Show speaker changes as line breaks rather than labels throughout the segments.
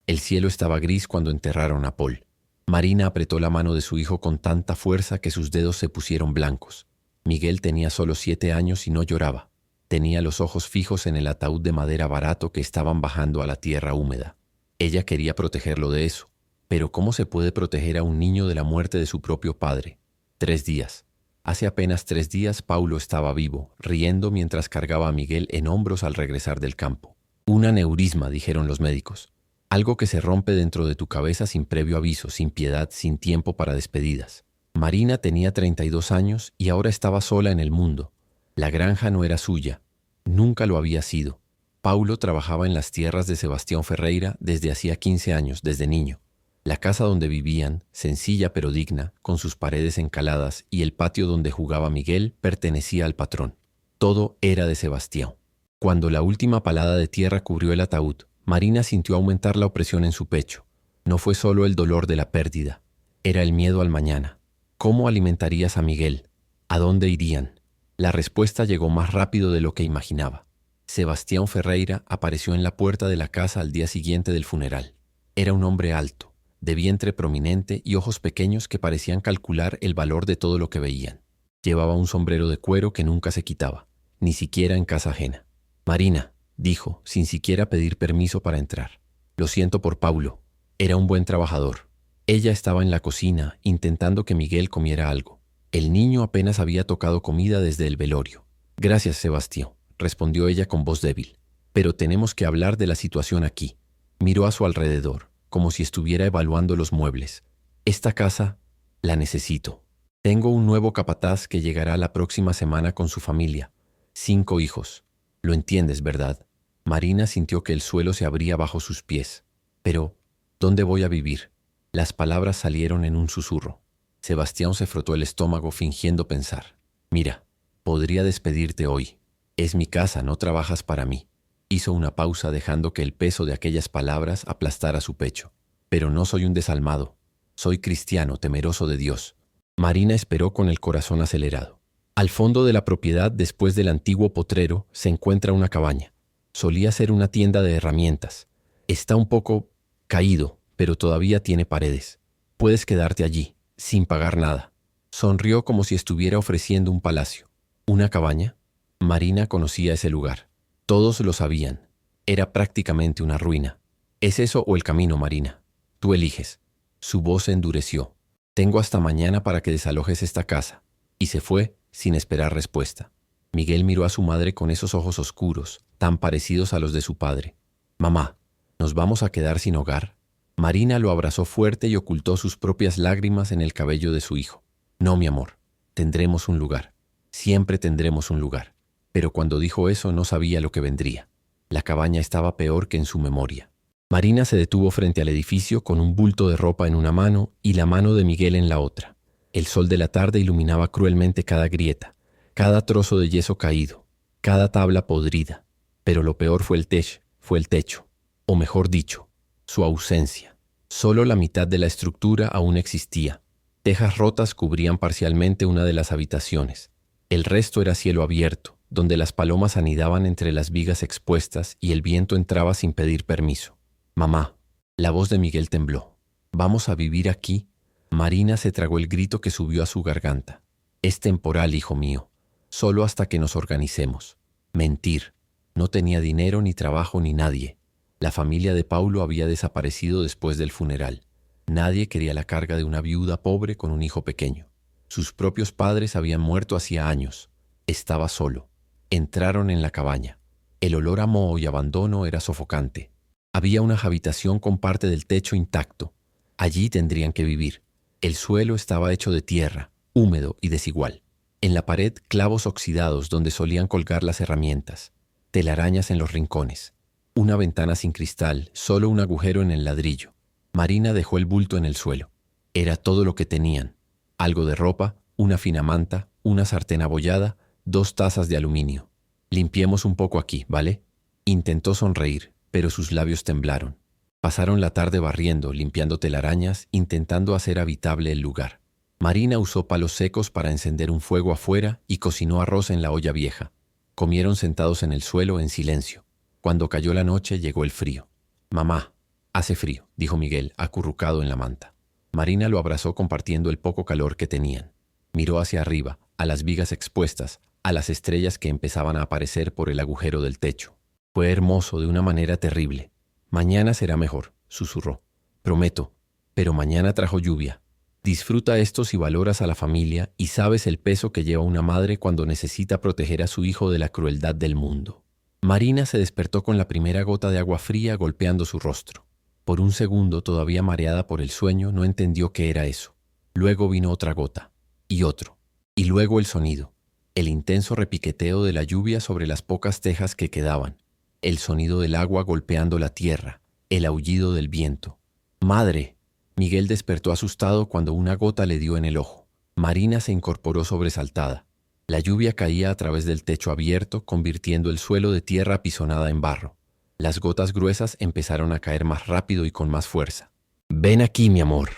El cielo estaba gris cuando enterraron a Paul. Marina apretó la mano de su hijo con tanta fuerza que sus dedos se pusieron blancos. Miguel tenía solo 7 años y no lloraba. Tenía los ojos fijos en el ataúd de madera barato que estaban bajando a la tierra húmeda. Ella quería protegerlo de eso. Pero ¿cómo se puede proteger a un niño de la muerte de su propio padre? 3 días. Hace apenas 3 días Paulo estaba vivo, riendo mientras cargaba a Miguel en hombros al regresar del campo. Un aneurisma, dijeron los médicos. Algo que se rompe dentro de tu cabeza sin previo aviso, sin piedad, sin tiempo para despedidas. Marina tenía 32 años y ahora estaba sola en el mundo. La granja no era suya. Nunca lo había sido. Paulo trabajaba en las tierras de Sebastián Ferreira desde hacía 15 años, desde niño. La casa donde vivían, sencilla pero digna, con sus paredes encaladas y el patio donde jugaba Miguel, pertenecía al patrón. Todo era de Sebastián. Cuando la última palada de tierra cubrió el ataúd, Marina sintió aumentar la opresión en su pecho. No fue solo el dolor de la pérdida, era el miedo al mañana. ¿Cómo alimentarías a Miguel? ¿A dónde irían? La respuesta llegó más rápido de lo que imaginaba. Sebastián Ferreira apareció en la puerta de la casa al día siguiente del funeral. Era un hombre alto, de vientre prominente y ojos pequeños que parecían calcular el valor de todo lo que veían. Llevaba un sombrero de cuero que nunca se quitaba, ni siquiera en casa ajena. «Marina», dijo, sin siquiera pedir permiso para entrar. «Lo siento por Paulo. Era un buen trabajador». Ella estaba en la cocina, intentando que Miguel comiera algo. El niño apenas había tocado comida desde el velorio. «Gracias, Sebastián», respondió ella con voz débil. «Pero tenemos que hablar de la situación aquí». Miró a su alrededor, como si estuviera evaluando los muebles. «Esta casa la necesito. Tengo un nuevo capataz que llegará la próxima semana con su familia. 5 hijos. Lo entiendes, ¿verdad?» Marina sintió que el suelo se abría bajo sus pies. «Pero, ¿dónde voy a vivir?» Las palabras salieron en un susurro. Sebastián se frotó el estómago fingiendo pensar. «Mira, podría despedirte hoy. Es mi casa, no trabajas para mí». Hizo una pausa dejando que el peso de aquellas palabras aplastara su pecho. «Pero no soy un desalmado. Soy cristiano, temeroso de Dios». Marina esperó con el corazón acelerado. Al fondo de la propiedad, después del antiguo potrero, se encuentra una cabaña. Solía ser una tienda de herramientas. Está un poco caído, pero todavía tiene paredes. Puedes quedarte allí, sin pagar nada. Sonrió como si estuviera ofreciendo un palacio. ¿Una cabaña? Marina conocía ese lugar. Todos lo sabían. Era prácticamente una ruina. ¿Es eso o el camino, Marina? Tú eliges. Su voz se endureció. Tengo hasta mañana para que desalojes esta casa. Y se fue sin esperar respuesta. Miguel miró a su madre con esos ojos oscuros, tan parecidos a los de su padre. «Mamá, ¿nos vamos a quedar sin hogar?» Marina lo abrazó fuerte y ocultó sus propias lágrimas en el cabello de su hijo. «No, mi amor, tendremos un lugar. Siempre tendremos un lugar». Pero cuando dijo eso no sabía lo que vendría. La cabaña estaba peor que en su memoria. Marina se detuvo frente al edificio con un bulto de ropa en una mano y la mano de Miguel en la otra. El sol de la tarde iluminaba cruelmente cada grieta, cada trozo de yeso caído, cada tabla podrida. Pero lo peor fue el techo, o mejor dicho, su ausencia. Solo la mitad de la estructura aún existía. Tejas rotas cubrían parcialmente una de las habitaciones. El resto era cielo abierto, donde las palomas anidaban entre las vigas expuestas y el viento entraba sin pedir permiso. «Mamá», la voz de Miguel tembló. «¿Vamos a vivir aquí?» Marina se tragó el grito que subió a su garganta. «Es temporal, hijo mío. Solo hasta que nos organicemos». Mentir. No tenía dinero, ni trabajo, ni nadie. La familia de Paulo había desaparecido después del funeral. Nadie quería la carga de una viuda pobre con un hijo pequeño. Sus propios padres habían muerto hacía años. Estaba solo. Entraron en la cabaña. El olor a moho y abandono era sofocante. Había una habitación con parte del techo intacto. Allí tendrían que vivir. El suelo estaba hecho de tierra, húmedo y desigual. En la pared, clavos oxidados donde solían colgar las herramientas. Telarañas en los rincones. Una ventana sin cristal, solo un agujero en el ladrillo. Marina dejó el bulto en el suelo. Era todo lo que tenían. Algo de ropa, una fina manta, una sartén abollada, 2 tazas de aluminio. «Limpiemos un poco aquí, ¿vale?» Intentó sonreír, pero sus labios temblaron. Pasaron la tarde barriendo, limpiando telarañas, intentando hacer habitable el lugar. Marina usó palos secos para encender un fuego afuera y cocinó arroz en la olla vieja. Comieron sentados en el suelo en silencio. Cuando cayó la noche llegó el frío. «Mamá, Hace frío, dijo Miguel, acurrucado en la manta. Marina lo abrazó compartiendo el poco calor que tenían. Miró hacia arriba, a las vigas expuestas, a las estrellas que empezaban a aparecer por el agujero del techo. Fue hermoso de una manera terrible. Mañana será mejor, susurró. Prometo. Pero mañana trajo lluvia. Disfruta esto si valoras a la familia y sabes el peso que lleva una madre cuando necesita proteger a su hijo de la crueldad del mundo. Marina se despertó con la primera gota de agua fría golpeando su rostro. Por un segundo, todavía mareada por el sueño, no entendió qué era eso. Luego vino otra gota, y otro, y luego el sonido, el intenso repiqueteo de la lluvia sobre las pocas tejas que quedaban, el sonido del agua golpeando la tierra, el aullido del viento. ¡Madre! Miguel despertó asustado cuando una gota le dio en el ojo. Marina se incorporó sobresaltada. La lluvia caía a través del techo abierto, convirtiendo el suelo de tierra apisonada en barro. Las gotas gruesas empezaron a caer más rápido y con más fuerza. «Ven aquí, mi amor».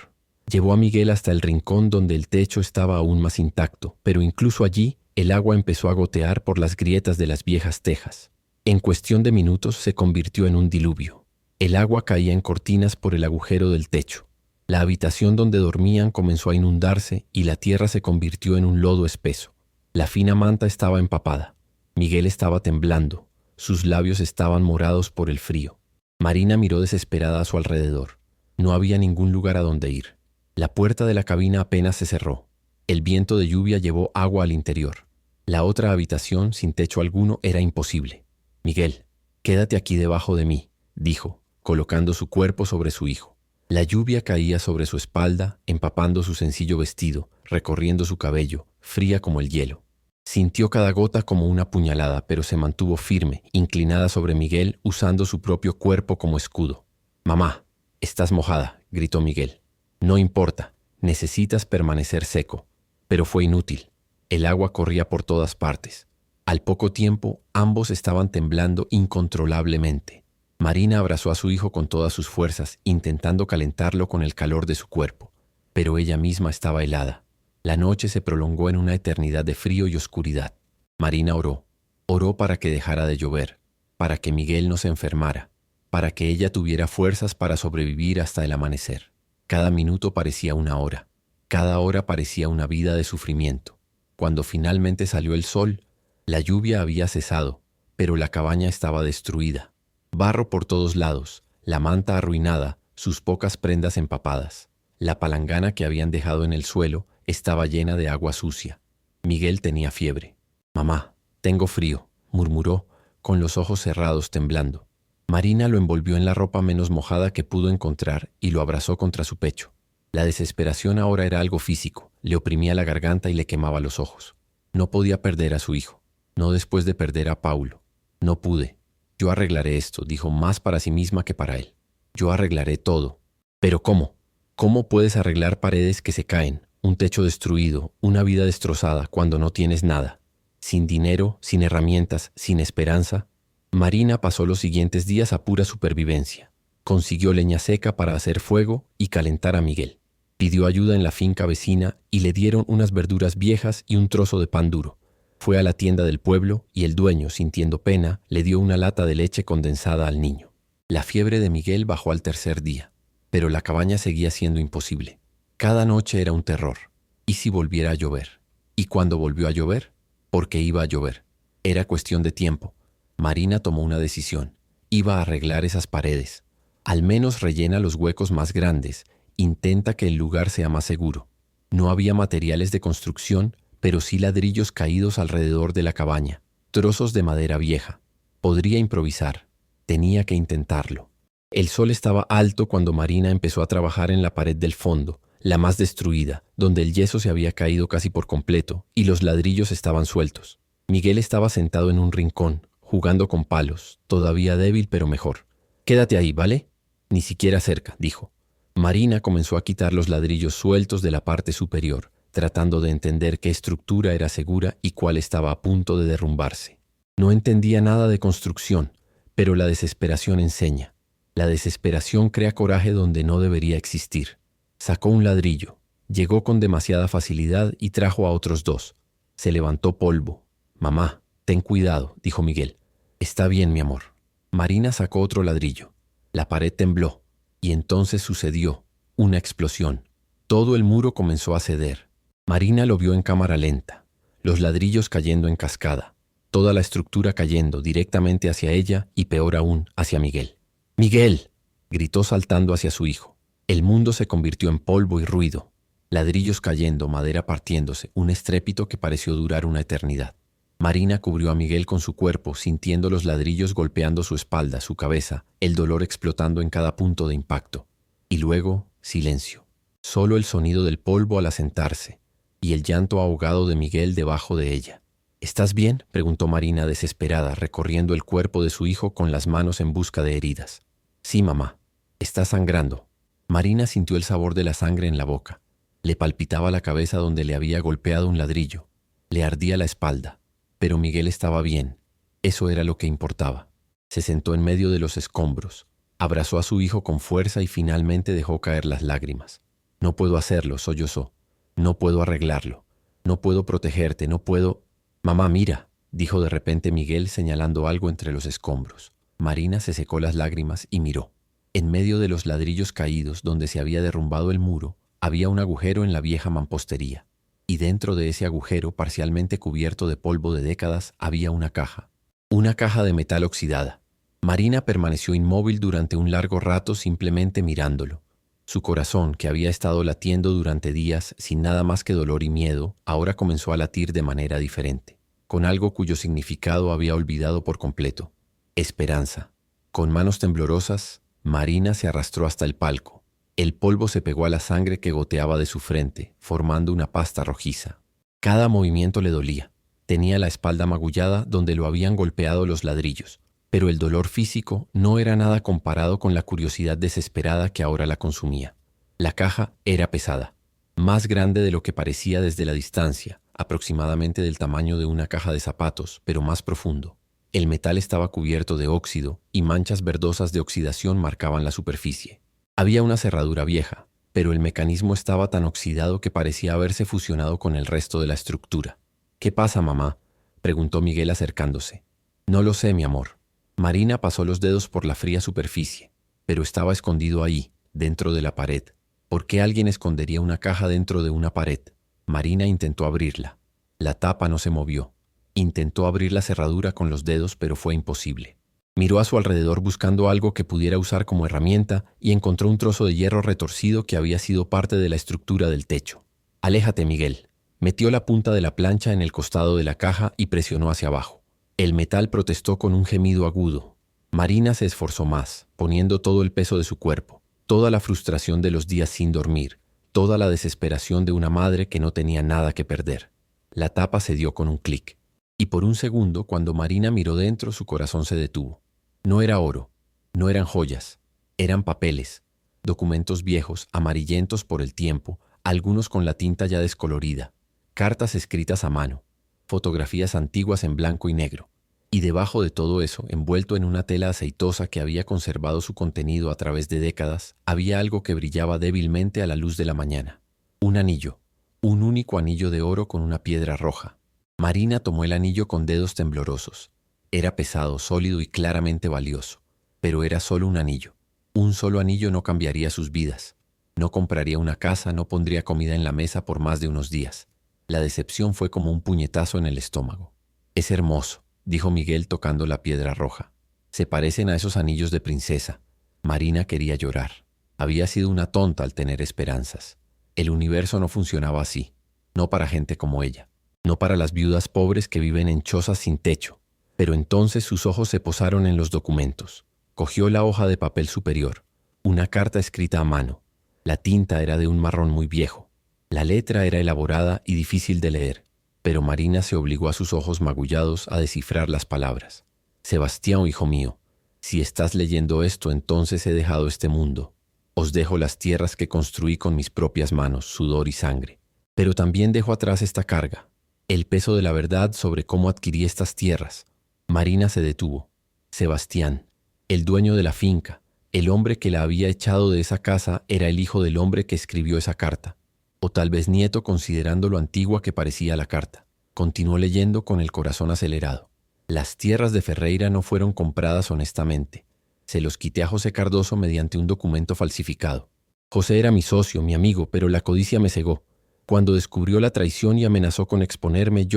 Llevó a Miguel hasta el rincón donde el techo estaba aún más intacto, pero incluso allí el agua empezó a gotear por las grietas de las viejas tejas. En cuestión de minutos se convirtió en un diluvio. El agua caía en cortinas por el agujero del techo. La habitación donde dormían comenzó a inundarse y la tierra se convirtió en un lodo espeso. La fina manta estaba empapada. Miguel estaba temblando. Sus labios estaban morados por el frío. Marina miró desesperada a su alrededor. No había ningún lugar a donde ir. La puerta de la cabina apenas se cerró. El viento de lluvia llevó agua al interior. La otra habitación, sin techo alguno, era imposible. «Miguel, quédate aquí debajo de mí», dijo, colocando su cuerpo sobre su hijo. La lluvia caía sobre su espalda, empapando su sencillo vestido, recorriendo su cabello, fría como el hielo. Sintió cada gota como una puñalada, pero se mantuvo firme, inclinada sobre Miguel, usando su propio cuerpo como escudo. «Mamá, estás mojada», gritó Miguel. «No importa, necesitas permanecer seco». Pero fue inútil. El agua corría por todas partes. Al poco tiempo, ambos estaban temblando incontrolablemente. Marina abrazó a su hijo con todas sus fuerzas, intentando calentarlo con el calor de su cuerpo. Pero ella misma estaba helada. La noche se prolongó en una eternidad de frío y oscuridad. Marina oró. Oró para que dejara de llover, para que Miguel no se enfermara, para que ella tuviera fuerzas para sobrevivir hasta el amanecer. Cada minuto parecía una hora. Cada hora parecía una vida de sufrimiento. Cuando finalmente salió el sol, la lluvia había cesado, pero la cabaña estaba destruida. Barro por todos lados, la manta arruinada, sus pocas prendas empapadas. La palangana que habían dejado en el suelo estaba llena de agua sucia. Miguel tenía fiebre. «Mamá, tengo frío», murmuró, con los ojos cerrados temblando. Marina lo envolvió en la ropa menos mojada que pudo encontrar y lo abrazó contra su pecho. La desesperación ahora era algo físico, le oprimía la garganta y le quemaba los ojos. No podía perder a su hijo, no después de perder a Paulo. «No pude. Yo arreglaré esto», dijo más para sí misma que para él. «Yo arreglaré todo». «¿Pero cómo? ¿Cómo puedes arreglar paredes que se caen, un techo destruido, una vida destrozada cuando no tienes nada? Sin dinero, sin herramientas, sin esperanza». Marina pasó los siguientes días a pura supervivencia. Consiguió leña seca para hacer fuego y calentar a Miguel. Pidió ayuda en la finca vecina y le dieron unas verduras viejas y un trozo de pan duro. Fue a la tienda del pueblo y el dueño, sintiendo pena, le dio una lata de leche condensada al niño. La fiebre de Miguel bajó al tercer día, pero la cabaña seguía siendo imposible. Cada noche era un terror. ¿Y si volviera a llover? ¿Y cuándo volvió a llover? Porque iba a llover. Era cuestión de tiempo. Marina tomó una decisión. Iba a arreglar esas paredes. Al menos rellena los huecos más grandes. Intenta que el lugar sea más seguro. No había materiales de construcción, pero sí ladrillos caídos alrededor de la cabaña, trozos de madera vieja. Podría improvisar. Tenía que intentarlo. El sol estaba alto cuando Marina empezó a trabajar en la pared del fondo, la más destruida, donde el yeso se había caído casi por completo y los ladrillos estaban sueltos. Miguel estaba sentado en un rincón, jugando con palos, todavía débil pero mejor. «Quédate ahí, ¿vale?» «Ni siquiera cerca», dijo. Marina comenzó a quitar los ladrillos sueltos de la parte superior, tratando de entender qué estructura era segura y cuál estaba a punto de derrumbarse. No entendía nada de construcción, pero la desesperación enseña. La desesperación crea coraje donde no debería existir. Sacó un ladrillo, llegó con demasiada facilidad y trajo a otros dos. Se levantó polvo. «Mamá, ten cuidado», dijo Miguel. «Está bien, mi amor». Marina sacó otro ladrillo. La pared tembló. Y entonces sucedió una explosión. Todo el muro comenzó a ceder. Marina lo vio en cámara lenta, los ladrillos cayendo en cascada, toda la estructura cayendo directamente hacia ella y peor aún, hacia Miguel. ¡Miguel!, gritó saltando hacia su hijo. El mundo se convirtió en polvo y ruido, ladrillos cayendo, madera partiéndose, un estrépito que pareció durar una eternidad. Marina cubrió a Miguel con su cuerpo, sintiendo los ladrillos golpeando su espalda, su cabeza, el dolor explotando en cada punto de impacto. Y luego, silencio. Solo el sonido del polvo al asentarse, y el llanto ahogado de Miguel debajo de ella. ¿Estás bien?, preguntó Marina desesperada, recorriendo el cuerpo de su hijo con las manos en busca de heridas. Sí, mamá. Está sangrando. Marina sintió el sabor de la sangre en la boca. Le palpitaba la cabeza donde le había golpeado un ladrillo. Le ardía la espalda. Pero Miguel estaba bien. Eso era lo que importaba. Se sentó en medio de los escombros. Abrazó a su hijo con fuerza y finalmente dejó caer las lágrimas. No puedo hacerlo, sollozó. No puedo arreglarlo. No puedo protegerte, no puedo... Mamá, mira, dijo de repente Miguel señalando algo entre los escombros. Marina se secó las lágrimas y miró. En medio de los ladrillos caídos donde se había derrumbado el muro, había un agujero en la vieja mampostería. Y dentro de ese agujero, parcialmente cubierto de polvo de décadas, había una caja. Una caja de metal oxidada. Marina permaneció inmóvil durante un largo rato simplemente mirándolo. Su corazón, que había estado latiendo durante días sin nada más que dolor y miedo, ahora comenzó a latir de manera diferente, con algo cuyo significado había olvidado por completo. Esperanza. Con manos temblorosas, Marina se arrastró hasta el palco. El polvo se pegó a la sangre que goteaba de su frente, formando una pasta rojiza. Cada movimiento le dolía. Tenía la espalda magullada donde lo habían golpeado los ladrillos, pero el dolor físico no era nada comparado con la curiosidad desesperada que ahora la consumía. La caja era pesada, más grande de lo que parecía desde la distancia, aproximadamente del tamaño de una caja de zapatos, pero más profundo. El metal estaba cubierto de óxido y manchas verdosas de oxidación marcaban la superficie. Había una cerradura vieja, pero el mecanismo estaba tan oxidado que parecía haberse fusionado con el resto de la estructura. ¿Qué pasa, mamá?, preguntó Miguel acercándose. No lo sé, mi amor. Marina pasó los dedos por la fría superficie, pero estaba escondido ahí, dentro de la pared. ¿Por qué alguien escondería una caja dentro de una pared? Marina intentó abrirla. La tapa no se movió. Intentó abrir la cerradura con los dedos, pero fue imposible. Miró a su alrededor buscando algo que pudiera usar como herramienta y encontró un trozo de hierro retorcido que había sido parte de la estructura del techo. «Aléjate, Miguel». Metió la punta de la plancha en el costado de la caja y presionó hacia abajo. El metal protestó con un gemido agudo. Marina se esforzó más, poniendo todo el peso de su cuerpo, toda la frustración de los días sin dormir, toda la desesperación de una madre que no tenía nada que perder. La tapa cedió con un clic. Y por un segundo, cuando Marina miró dentro, su corazón se detuvo. No era oro, no eran joyas, eran papeles, documentos viejos, amarillentos por el tiempo, algunos con la tinta ya descolorida, cartas escritas a mano, fotografías antiguas en blanco y negro. Y debajo de todo eso, envuelto en una tela aceitosa que había conservado su contenido a través de décadas, había algo que brillaba débilmente a la luz de la mañana. Un anillo, un único anillo de oro con una piedra roja. Marina tomó el anillo con dedos temblorosos. Era pesado, sólido y claramente valioso, pero era solo un anillo. Un solo anillo no cambiaría sus vidas. No compraría una casa, no pondría comida en la mesa por más de unos días. La decepción fue como un puñetazo en el estómago. «Es hermoso», dijo Miguel tocando la piedra roja. «Se parecen a esos anillos de princesa». Marina quería llorar. Había sido una tonta al tener esperanzas. El universo no funcionaba así. No para gente como ella. No para las viudas pobres que viven en chozas sin techo. Pero entonces sus ojos se posaron en los documentos. Cogió la hoja de papel superior. Una carta escrita a mano. La tinta era de un marrón muy viejo. La letra era elaborada y difícil de leer. Pero Marina se obligó a sus ojos magullados a descifrar las palabras. «Sebastián, hijo mío, si estás leyendo esto, entonces he dejado este mundo. Os dejo las tierras que construí con mis propias manos, sudor y sangre. Pero también dejo atrás esta carga, el peso de la verdad sobre cómo adquirí estas tierras». Marina se detuvo. Sebastián, el dueño de la finca, el hombre que la había echado de esa casa, era el hijo del hombre que escribió esa carta. O tal vez nieto, considerando lo antigua que parecía la carta. Continuó leyendo con el corazón acelerado. Las tierras de Ferreira no fueron compradas honestamente. Se los quité a José Cardoso mediante un documento falsificado. José era mi socio, mi amigo, pero la codicia me cegó. Cuando descubrió la traición y amenazó con exponerme,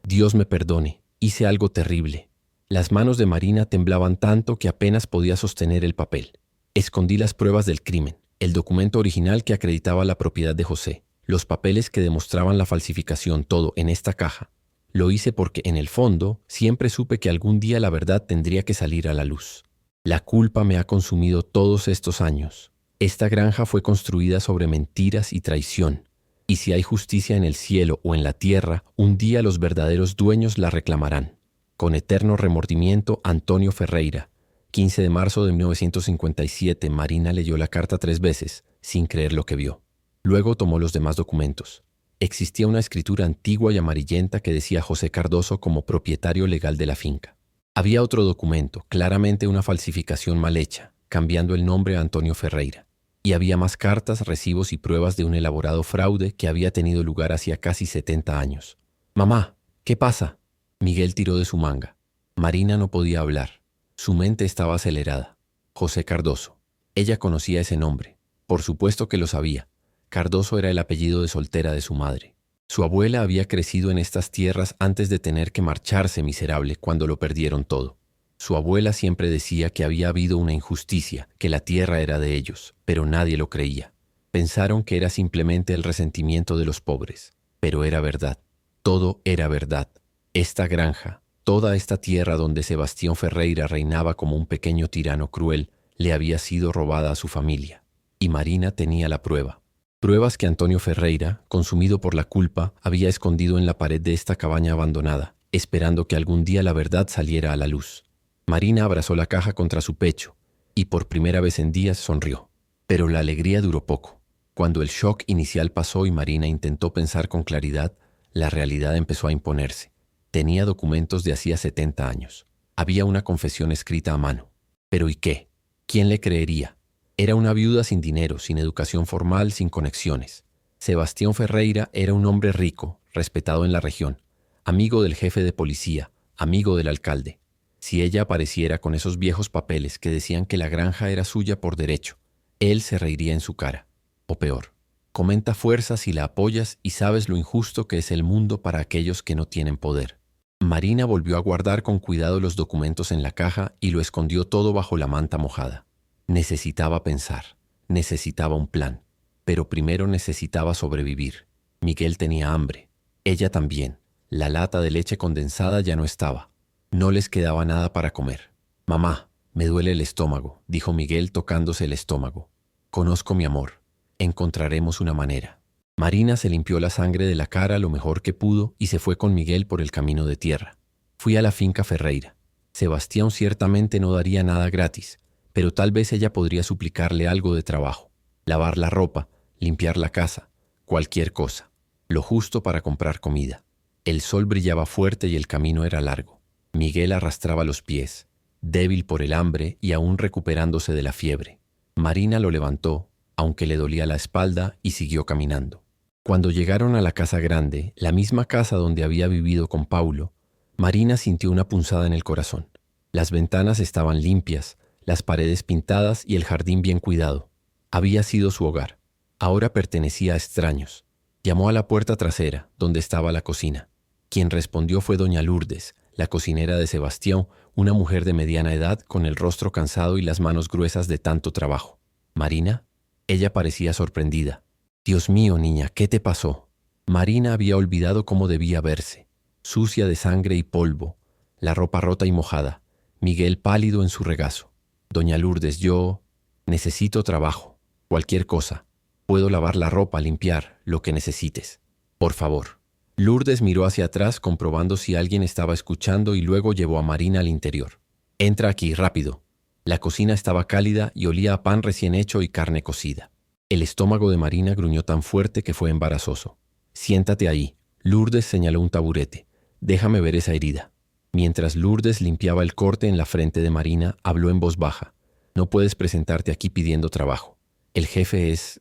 Dios me perdone, hice algo terrible. Las manos de Marina temblaban tanto que apenas podía sostener el papel. Escondí las pruebas del crimen, el documento original que acreditaba la propiedad de José, los papeles que demostraban la falsificación, todo en esta caja. Lo hice porque, en el fondo, siempre supe que algún día la verdad tendría que salir a la luz. La culpa me ha consumido todos estos años. Esta granja fue construida sobre mentiras y traición. Y si hay justicia en el cielo o en la tierra, un día los verdaderos dueños la reclamarán. Con eterno remordimiento, Antonio Ferreira. 15 de marzo de 1957, Marina leyó la carta 3 veces, sin creer lo que vio. Luego tomó los demás documentos. Existía una escritura antigua y amarillenta que decía José Cardoso como propietario legal de la finca. Había otro documento, claramente una falsificación mal hecha, cambiando el nombre a Antonio Ferreira. Y había más cartas, recibos y pruebas de un elaborado fraude que había tenido lugar hacía casi 70 años. «Mamá, ¿qué pasa?». Miguel tiró de su manga. Marina no podía hablar. Su mente estaba acelerada. José Cardoso. Ella conocía ese nombre. Por supuesto que lo sabía. Cardoso era el apellido de soltera de su madre. Su abuela había crecido en estas tierras antes de tener que marcharse miserable cuando lo perdieron todo. Su abuela siempre decía que había habido una injusticia, que la tierra era de ellos, pero nadie lo creía. Pensaron que era simplemente el resentimiento de los pobres. Pero era verdad. Todo era verdad. Esta granja, toda esta tierra donde Sebastián Ferreira reinaba como un pequeño tirano cruel, le había sido robada a su familia. Y Marina tenía la prueba. Pruebas que Antonio Ferreira, consumido por la culpa, había escondido en la pared de esta cabaña abandonada, esperando que algún día la verdad saliera a la luz. Marina abrazó la caja contra su pecho y por primera vez en días sonrió. Pero la alegría duró poco. Cuando el shock inicial pasó y Marina intentó pensar con claridad, la realidad empezó a imponerse. Tenía documentos de hacía 70 años. Había una confesión escrita a mano. ¿Pero y qué? ¿Quién le creería? Era una viuda sin dinero, sin educación formal, sin conexiones. Sebastián Ferreira era un hombre rico, respetado en la región, amigo del jefe de policía, amigo del alcalde. Si ella apareciera con esos viejos papeles que decían que la granja era suya por derecho, él se reiría en su cara. O peor, comenta fuerza si la apoyas y sabes lo injusto que es el mundo para aquellos que no tienen poder. Marina volvió a guardar con cuidado los documentos en la caja y lo escondió todo bajo la manta mojada. Necesitaba pensar, necesitaba un plan, pero primero necesitaba sobrevivir. Miguel tenía hambre, ella también. La lata de leche condensada ya no estaba. No les quedaba nada para comer. «Mamá, me duele el estómago», dijo Miguel tocándose el estómago. «Conozco mi amor. Encontraremos una manera». Marina se limpió la sangre de la cara lo mejor que pudo y se fue con Miguel por el camino de tierra. Fui a la finca Ferreira. Sebastián ciertamente no daría nada gratis, pero tal vez ella podría suplicarle algo de trabajo. Lavar la ropa, limpiar la casa, cualquier cosa. Lo justo para comprar comida. El sol brillaba fuerte y el camino era largo. Miguel arrastraba los pies, débil por el hambre y aún recuperándose de la fiebre. Marina lo levantó, aunque le dolía la espalda, y siguió caminando. Cuando llegaron a la casa grande, la misma casa donde había vivido con Paulo, Marina sintió una punzada en el corazón. Las ventanas estaban limpias, las paredes pintadas y el jardín bien cuidado. Había sido su hogar. Ahora pertenecía a extraños. Llamó a la puerta trasera, donde estaba la cocina. Quien respondió fue doña Lourdes, la cocinera de Sebastián, una mujer de mediana edad con el rostro cansado y las manos gruesas de tanto trabajo. «¿Marina?». Ella parecía sorprendida. «Dios mío, niña, ¿qué te pasó?». Marina había olvidado cómo debía verse, sucia de sangre y polvo, la ropa rota y mojada, Miguel pálido en su regazo. «Doña Lourdes, yo necesito trabajo, cualquier cosa. Puedo lavar la ropa, limpiar, lo que necesites. Por favor». Lourdes miró hacia atrás comprobando si alguien estaba escuchando y luego llevó a Marina al interior. «Entra aquí, rápido». La cocina estaba cálida y olía a pan recién hecho y carne cocida. El estómago de Marina gruñó tan fuerte que fue embarazoso. «Siéntate ahí». Lourdes señaló un taburete. «Déjame ver esa herida». Mientras Lourdes limpiaba el corte en la frente de Marina, habló en voz baja. «No puedes presentarte aquí pidiendo trabajo. El jefe es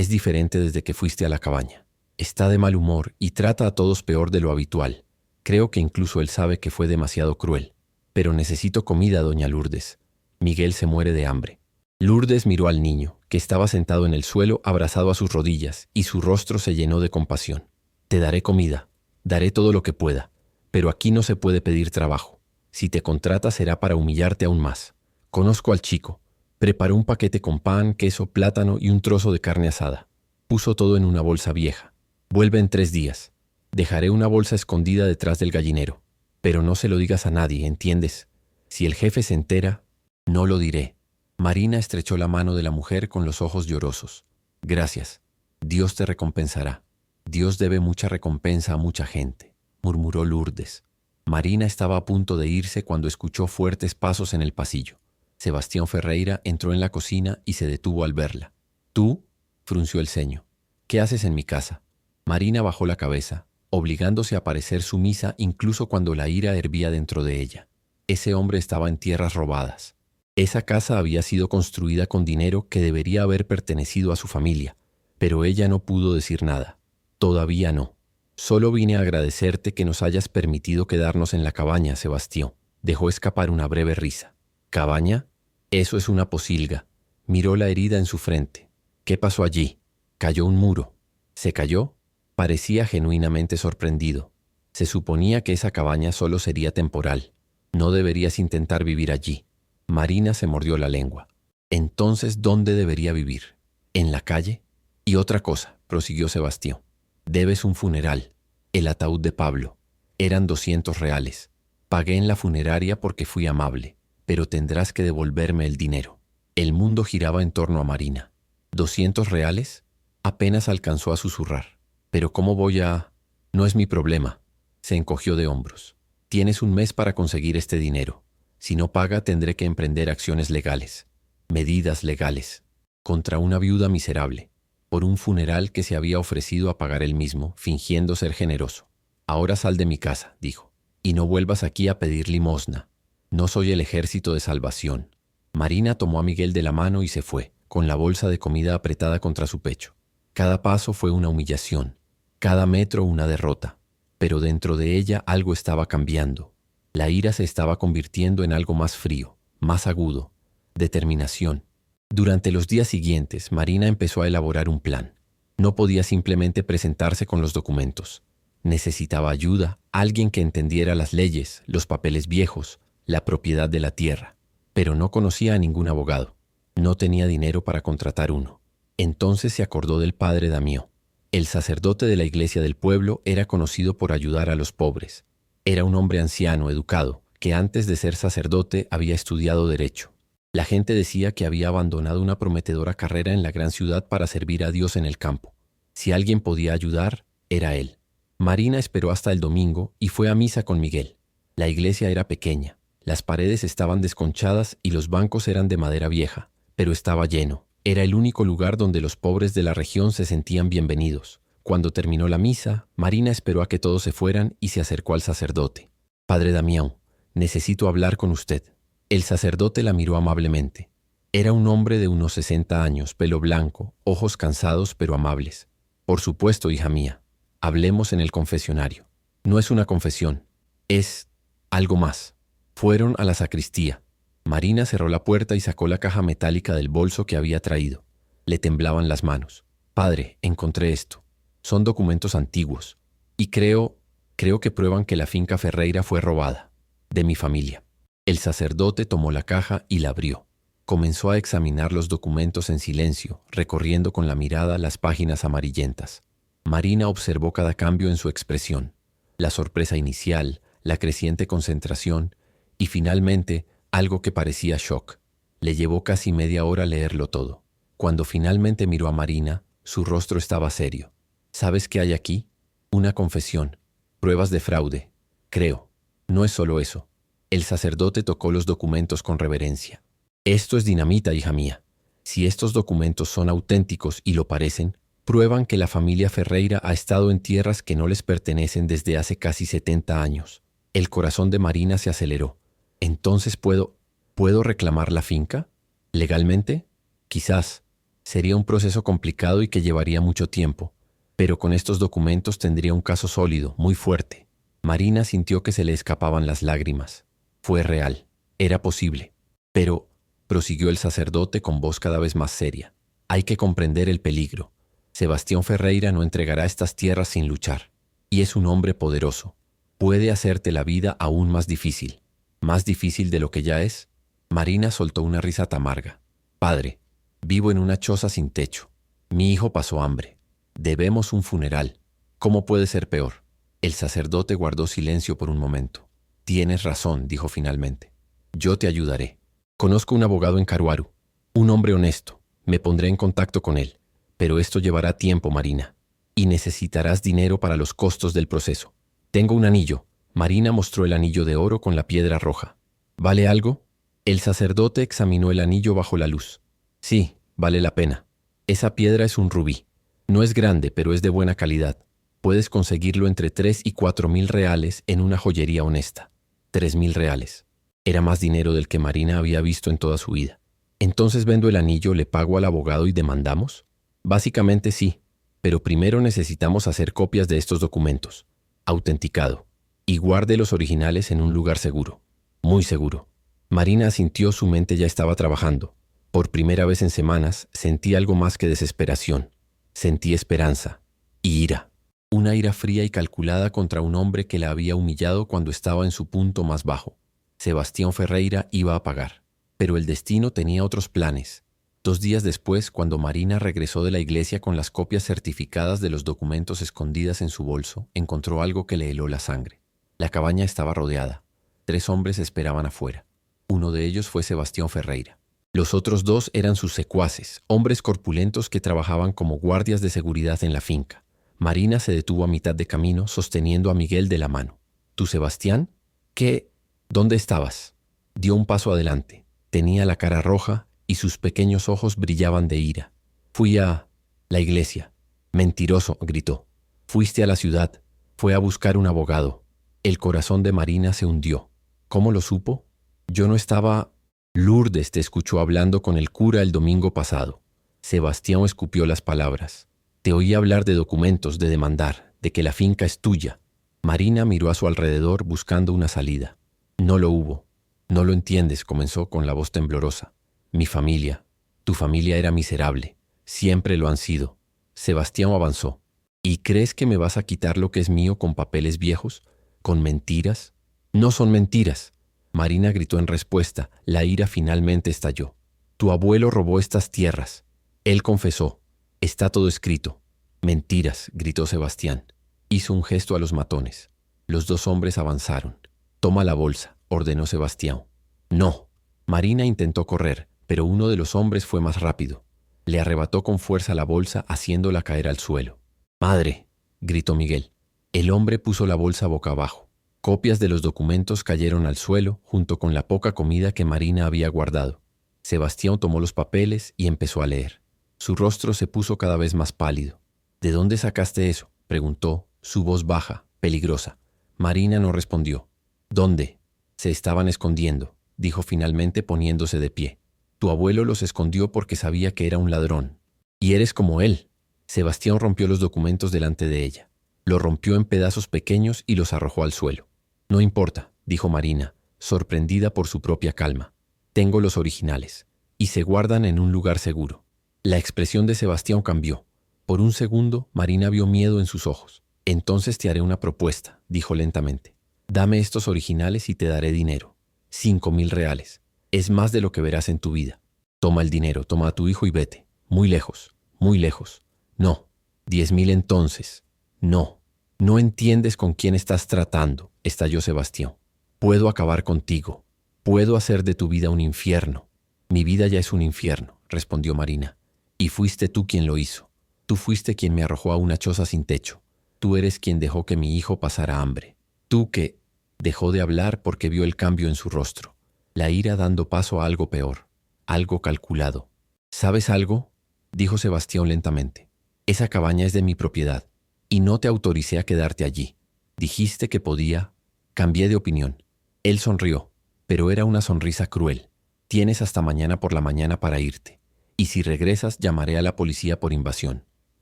diferente desde que fuiste a la cabaña. Está de mal humor y trata a todos peor de lo habitual. Creo que incluso él sabe que fue demasiado cruel. Pero necesito comida, doña Lourdes. Miguel se muere de hambre. Lourdes miró al niño, que estaba sentado en el suelo abrazado a sus rodillas, y su rostro se llenó de compasión. Te daré comida, daré todo lo que pueda, pero aquí no se puede pedir trabajo. Si te contratas será para humillarte aún más. Conozco al chico. Preparó un paquete con pan, queso, plátano y un trozo de carne asada. Puso todo en una bolsa vieja. Vuelve en 3 días. Dejaré una bolsa escondida detrás del gallinero. Pero no se lo digas a nadie, ¿entiendes? Si el jefe se entera, no lo diré. Marina estrechó la mano de la mujer con los ojos llorosos. Gracias. Dios te recompensará. Dios debe mucha recompensa a mucha gente, murmuró Lourdes. Marina estaba a punto de irse cuando escuchó fuertes pasos en el pasillo. Sebastián Ferreira entró en la cocina y se detuvo al verla. ¿Tú? Frunció el ceño. ¿Qué haces en mi casa? Marina bajó la cabeza, obligándose a parecer sumisa incluso cuando la ira hervía dentro de ella. Ese hombre estaba en tierras robadas. Esa casa había sido construida con dinero que debería haber pertenecido a su familia, pero ella no pudo decir nada. Todavía no. Solo vine a agradecerte que nos hayas permitido quedarnos en la cabaña, Sebastián. Dejó escapar una breve risa. ¿Cabaña? Eso es una posilga. Miró la herida en su frente. ¿Qué pasó allí? Cayó un muro. ¿Se cayó? Parecía genuinamente sorprendido. Se suponía que esa cabaña solo sería temporal. No deberías intentar vivir allí. Marina se mordió la lengua. Entonces, ¿dónde debería vivir? ¿En la calle? Y otra cosa, prosiguió Sebastián. Debes un funeral. El ataúd de Pablo. Eran 200 reales. Pagué en la funeraria porque fui amable, pero tendrás que devolverme el dinero. El mundo giraba en torno a Marina. ¿200 reales? Apenas alcanzó a susurrar. ¿Pero cómo voy a...? No es mi problema. Se encogió de hombros. Tienes un mes para conseguir este dinero. Si no paga, tendré que emprender acciones legales. Medidas legales. Contra una viuda miserable. Por un funeral que se había ofrecido a pagar él mismo, fingiendo ser generoso. Ahora sal de mi casa, dijo, y no vuelvas aquí a pedir limosna. No soy el ejército de salvación. Marina tomó a Miguel de la mano y se fue, con la bolsa de comida apretada contra su pecho. Cada paso fue una humillación, cada metro una derrota, pero dentro de ella algo estaba cambiando. La ira se estaba convirtiendo en algo más frío, más agudo, determinación. Durante los días siguientes, Marina empezó a elaborar un plan. No podía simplemente presentarse con los documentos. Necesitaba ayuda, alguien que entendiera las leyes, los papeles viejos, la propiedad de la tierra. Pero no conocía a ningún abogado. No tenía dinero para contratar uno. Entonces se acordó del padre Damián. El sacerdote de la iglesia del pueblo era conocido por ayudar a los pobres. Era un hombre anciano, educado, que antes de ser sacerdote había estudiado derecho. La gente decía que había abandonado una prometedora carrera en la gran ciudad para servir a Dios en el campo. Si alguien podía ayudar, era él. Marina esperó hasta el domingo y fue a misa con Miguel. La iglesia era pequeña, las paredes estaban desconchadas y los bancos eran de madera vieja, pero estaba lleno. Era el único lugar donde los pobres de la región se sentían bienvenidos. Cuando terminó la misa, Marina esperó a que todos se fueran y se acercó al sacerdote. «Padre Damián, necesito hablar con usted». El sacerdote la miró amablemente. Era un hombre de unos 60 años, pelo blanco, ojos cansados pero amables. «Por supuesto, hija mía. Hablemos en el confesionario». «No es una confesión. Es algo más». Fueron a la sacristía. Marina cerró la puerta y sacó la caja metálica del bolso que había traído. Le temblaban las manos. «Padre, encontré esto. Son documentos antiguos. Y creo que prueban que la finca Ferreira fue robada. De mi familia». El sacerdote tomó la caja y la abrió. Comenzó a examinar los documentos en silencio, recorriendo con la mirada las páginas amarillentas. Marina observó cada cambio en su expresión. La sorpresa inicial, la creciente concentración y finalmente algo que parecía shock. Le llevó casi media hora leerlo todo. Cuando finalmente miró a Marina, su rostro estaba serio. «¿Sabes qué hay aquí? Una confesión. Pruebas de fraude. Creo. No es solo eso». El sacerdote tocó los documentos con reverencia. «Esto es dinamita, hija mía. Si estos documentos son auténticos y lo parecen, prueban que la familia Ferreira ha estado en tierras que no les pertenecen desde hace casi 70 años. El corazón de Marina se aceleró. «¿Entonces puedo reclamar la finca? ¿Legalmente? Quizás. Sería un proceso complicado y que llevaría mucho tiempo. Pero con estos documentos tendría un caso sólido, muy fuerte». Marina sintió que se le escapaban las lágrimas. Fue real. Era posible. Pero, prosiguió el sacerdote con voz cada vez más seria. Hay que comprender el peligro. Sebastián Ferreira no entregará estas tierras sin luchar. Y es un hombre poderoso. Puede hacerte la vida aún más difícil. ¿Más difícil de lo que ya es? Marina soltó una risa amarga. Padre, vivo en una choza sin techo. Mi hijo pasó hambre. Debemos un funeral. ¿Cómo puede ser peor? El sacerdote guardó silencio por un momento. Tienes razón, dijo finalmente. Yo te ayudaré. Conozco un abogado en Caruaru, un hombre honesto. Me pondré en contacto con él. Pero esto llevará tiempo, Marina. Y necesitarás dinero para los costos del proceso. Tengo un anillo. Marina mostró el anillo de oro con la piedra roja. ¿Vale algo? El sacerdote examinó el anillo bajo la luz. Sí, vale la pena. Esa piedra es un rubí. No es grande, pero es de buena calidad. Puedes conseguirlo entre 3 y 4.000 reales en una joyería honesta. 3.000 reales. Era más dinero del que Marina había visto en toda su vida. ¿Entonces vendo el anillo, le pago al abogado y demandamos? Básicamente sí, pero primero necesitamos hacer copias de estos documentos. Autenticado. Y guarde los originales en un lugar seguro. Muy seguro. Marina asintió, su mente ya estaba trabajando. Por primera vez en semanas sentí algo más que desesperación. Sentí esperanza y ira. Una ira fría y calculada contra un hombre que la había humillado cuando estaba en su punto más bajo. Sebastián Ferreira iba a pagar. Pero el destino tenía otros planes. 2 días después, cuando Marina regresó de la iglesia con las copias certificadas de los documentos escondidas en su bolso, encontró algo que le heló la sangre. La cabaña estaba rodeada. 3 hombres esperaban afuera. Uno de ellos fue Sebastián Ferreira. Los otros 2 eran sus secuaces, hombres corpulentos que trabajaban como guardias de seguridad en la finca. Marina se detuvo a mitad de camino, sosteniendo a Miguel de la mano. ¿Tú, Sebastián? ¿Qué? ¿Dónde estabas? Dio un paso adelante. Tenía la cara roja y sus pequeños ojos brillaban de ira. Fui a la iglesia. Mentiroso, gritó. Fuiste a la ciudad. Fue a buscar un abogado. El corazón de Marina se hundió. ¿Cómo lo supo? Yo no estaba... Lourdes te escuchó hablando con el cura el domingo pasado. Sebastián escupió las palabras. Te oí hablar de documentos, de demandar, de que la finca es tuya. Marina miró a su alrededor buscando una salida. No lo hubo. No lo entiendes, comenzó con la voz temblorosa. Mi familia, tu familia era miserable. Siempre lo han sido. Sebastián avanzó. ¿Y crees que me vas a quitar lo que es mío con papeles viejos? ¿Con mentiras? No son mentiras. Marina gritó en respuesta. La ira finalmente estalló. Tu abuelo robó estas tierras. Él confesó. Está todo escrito. Mentiras, gritó Sebastián. Hizo un gesto a los matones. Los 2 hombres avanzaron. Toma la bolsa, ordenó Sebastián. No. Marina intentó correr, pero uno de los hombres fue más rápido. Le arrebató con fuerza la bolsa, haciéndola caer al suelo. ¡Madre!, gritó Miguel. El hombre puso la bolsa boca abajo. Copias de los documentos cayeron al suelo, junto con la poca comida que Marina había guardado. Sebastián tomó los papeles y empezó a leer. Su rostro se puso cada vez más pálido. ¿De dónde sacaste eso?, preguntó, su voz baja, peligrosa. Marina no respondió. ¿Dónde? Se estaban escondiendo, dijo finalmente poniéndose de pie. Tu abuelo los escondió porque sabía que era un ladrón. Y eres como él. Sebastián rompió los documentos delante de ella. Los rompió en pedazos pequeños y los arrojó al suelo. No importa, dijo Marina, sorprendida por su propia calma. Tengo los originales, y se guardan en un lugar seguro. La expresión de Sebastián cambió. Por un segundo, Marina vio miedo en sus ojos. Entonces te haré una propuesta, dijo lentamente. Dame estos originales y te daré dinero. 5.000 reales. Es más de lo que verás en tu vida. Toma el dinero, toma a tu hijo y vete. Muy lejos, muy lejos. No. 10.000 entonces. No. No entiendes con quién estás tratando, estalló Sebastián. Puedo acabar contigo. Puedo hacer de tu vida un infierno. Mi vida ya es un infierno, respondió Marina. Y fuiste tú quien lo hizo. Tú fuiste quien me arrojó a una choza sin techo. Tú eres quien dejó que mi hijo pasara hambre. Tú que... Dejó de hablar porque vio el cambio en su rostro. La ira dando paso a algo peor. Algo calculado. ¿Sabes algo?, dijo Sebastián lentamente. Esa cabaña es de mi propiedad. Y no te autoricé a quedarte allí. Dijiste que podía. Cambié de opinión. Él sonrió, pero era una sonrisa cruel. Tienes hasta mañana por la mañana para irte. Y si regresas, llamaré a la policía por invasión.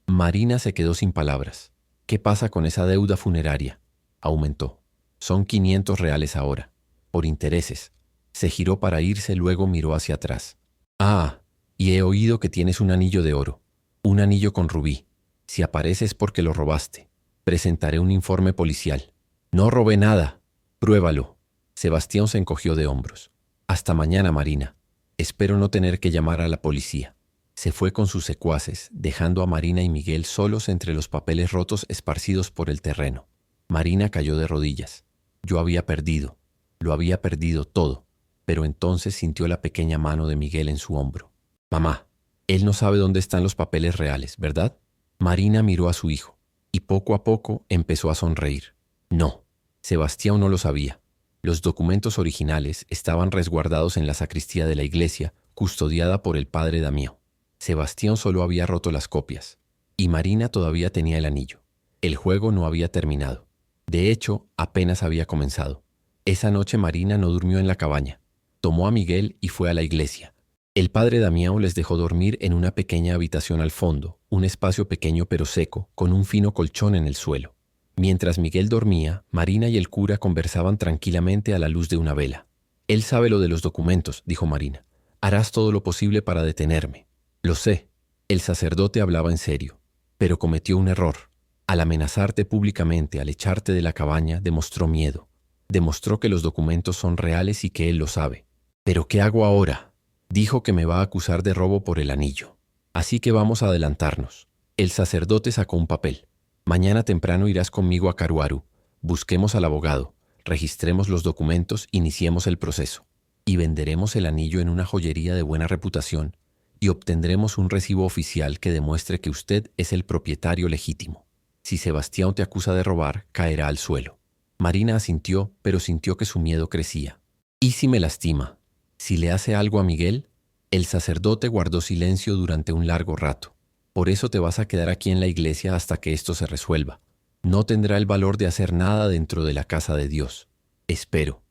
Marina se quedó sin palabras. ¿Qué pasa con esa deuda funeraria? Aumentó. Son 500 reales ahora. Por intereses. Se giró para irse, luego miró hacia atrás. Ah, y he oído que tienes un anillo de oro, un anillo con rubí. Si apareces porque lo robaste, presentaré un informe policial. No robé nada. Pruébalo. Sebastián se encogió de hombros. Hasta mañana, Marina. Espero no tener que llamar a la policía. Se fue con sus secuaces, dejando a Marina y Miguel solos entre los papeles rotos esparcidos por el terreno. Marina cayó de rodillas. Yo había perdido. Lo había perdido todo. Pero entonces sintió la pequeña mano de Miguel en su hombro. Mamá, él no sabe dónde están los papeles reales, ¿verdad? Marina miró a su hijo, y poco a poco empezó a sonreír. No, Sebastián no lo sabía. Los documentos originales estaban resguardados en la sacristía de la iglesia, custodiada por el padre Damián. Sebastián solo había roto las copias, y Marina todavía tenía el anillo. El juego no había terminado. De hecho, apenas había comenzado. Esa noche Marina no durmió en la cabaña. Tomó a Miguel y fue a la iglesia. El padre Damián les dejó dormir en una pequeña habitación al fondo, un espacio pequeño pero seco, con un fino colchón en el suelo. Mientras Miguel dormía, Marina y el cura conversaban tranquilamente a la luz de una vela. Él sabe lo de los documentos, dijo Marina. Harás todo lo posible para detenerme. Lo sé. El sacerdote hablaba en serio, pero cometió un error. Al amenazarte públicamente, al echarte de la cabaña, demostró miedo. Demostró que los documentos son reales y que él lo sabe. ¿Pero qué hago ahora? Dijo que me va a acusar de robo por el anillo. Así que vamos a adelantarnos. El sacerdote sacó un papel. Mañana temprano irás conmigo a Caruaru. Busquemos al abogado, registremos los documentos, iniciemos el proceso. Y venderemos el anillo en una joyería de buena reputación y obtendremos un recibo oficial que demuestre que usted es el propietario legítimo. Si Sebastián te acusa de robar, caerá al suelo. Marina asintió, pero sintió que su miedo crecía. ¿Y si me lastima? ¿Si le hace algo a Miguel? El sacerdote guardó silencio durante un largo rato. Por eso te vas a quedar aquí en la iglesia hasta que esto se resuelva. No tendrá el valor de hacer nada dentro de la casa de Dios. Espero.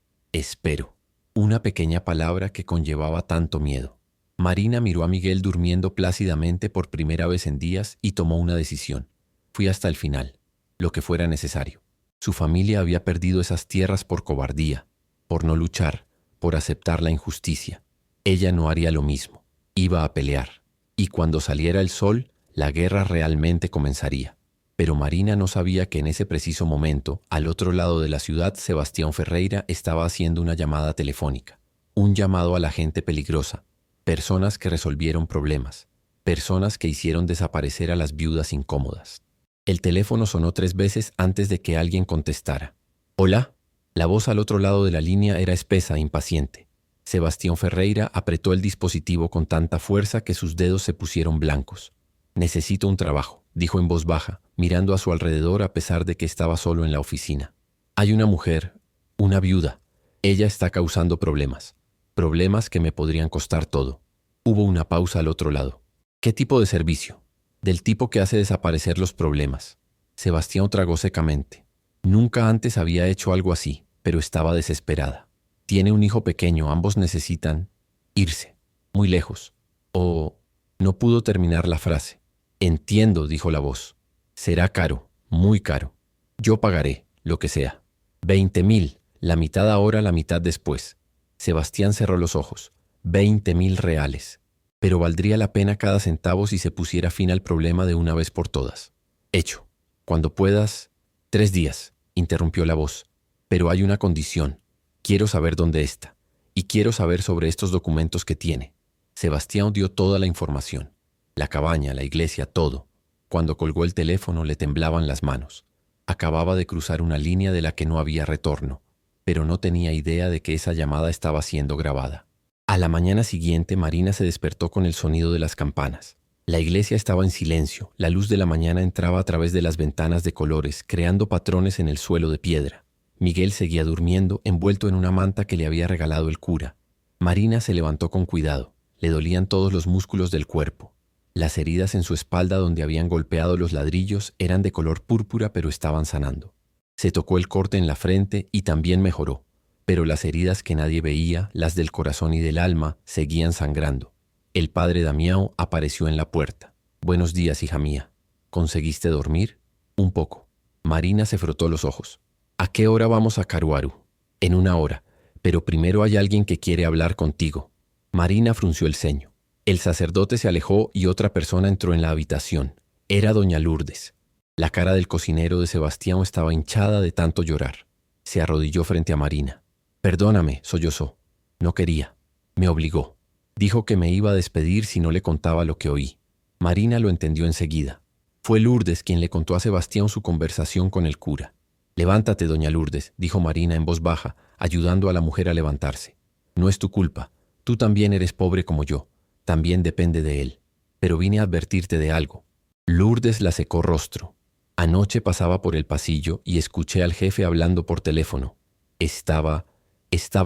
Una pequeña palabra que conllevaba tanto miedo. Marina miró a Miguel durmiendo plácidamente por primera vez en días y tomó una decisión. Fui hasta el final, lo que fuera necesario. Su familia había perdido esas tierras por cobardía, por no luchar, por aceptar la injusticia. Ella no haría lo mismo. Iba a pelear. Y cuando saliera el sol, la guerra realmente comenzaría. Pero Marina no sabía que en ese preciso momento, al otro lado de la ciudad, Sebastián Ferreira estaba haciendo una llamada telefónica. Un llamado a la gente peligrosa. Personas que resolvieron problemas. Personas que hicieron desaparecer a las viudas incómodas. El teléfono sonó 3 veces antes de que alguien contestara. ¿Hola? La voz al otro lado de la línea era espesa e impaciente. Sebastián Ferreira apretó el dispositivo con tanta fuerza que sus dedos se pusieron blancos. Necesito un trabajo, dijo en voz baja, mirando a su alrededor a pesar de que estaba solo en la oficina. Hay una mujer, una viuda. Ella está causando problemas. Problemas que me podrían costar todo. Hubo una pausa al otro lado. ¿Qué tipo de servicio? Del tipo que hace desaparecer los problemas. Sebastián tragó secamente. Nunca antes había hecho algo así, pero estaba desesperada. Tiene un hijo pequeño, ambos necesitan irse, muy lejos. No pudo terminar la frase. Entiendo, dijo la voz. Será caro, muy caro. Yo pagaré, lo que sea. 20.000, la mitad ahora, la mitad después. Sebastián cerró los ojos. 20.000 reales. Pero valdría la pena cada centavo si se pusiera fin al problema de una vez por todas. Hecho. Cuando puedas. 3 días, interrumpió la voz. Pero hay una condición. Quiero saber dónde está. Y quiero saber sobre estos documentos que tiene. Sebastián dio toda la información. La cabaña, la iglesia, todo. Cuando colgó el teléfono le temblaban las manos. Acababa de cruzar una línea de la que no había retorno, pero no tenía idea de que esa llamada estaba siendo grabada. A la mañana siguiente, Marina se despertó con el sonido de las campanas. La iglesia estaba en silencio. La luz de la mañana entraba a través de las ventanas de colores, creando patrones en el suelo de piedra. Miguel seguía durmiendo, envuelto en una manta que le había regalado el cura. Marina se levantó con cuidado. Le dolían todos los músculos del cuerpo. Las heridas en su espalda donde habían golpeado los ladrillos eran de color púrpura, pero estaban sanando. Se tocó el corte en la frente y también mejoró. Pero las heridas que nadie veía, las del corazón y del alma, seguían sangrando. El padre Damián apareció en la puerta. «Buenos días, hija mía. ¿Conseguiste dormir?» «Un poco». Marina se frotó los ojos. «¿A qué hora vamos a Caruaru?» «En 1 hora, pero primero hay alguien que quiere hablar contigo». Marina frunció el ceño. El sacerdote se alejó y otra persona entró en la habitación. Era doña Lourdes. La cara del cocinero de Sebastián estaba hinchada de tanto llorar. Se arrodilló frente a Marina. «Perdóname», sollozó. «No quería. Me obligó. Dijo que me iba a despedir si no le contaba lo que oí». Marina lo entendió enseguida. Fue Lourdes quien le contó a Sebastián su conversación con el cura. «Levántate, doña Lourdes», dijo Marina en voz baja, ayudando a la mujer a levantarse. «No es tu culpa. Tú también eres pobre como yo. También depende de él. Pero vine a advertirte de algo». Lourdes la secó rostro. «Anoche pasaba por el pasillo y escuché al jefe hablando por teléfono. Estaba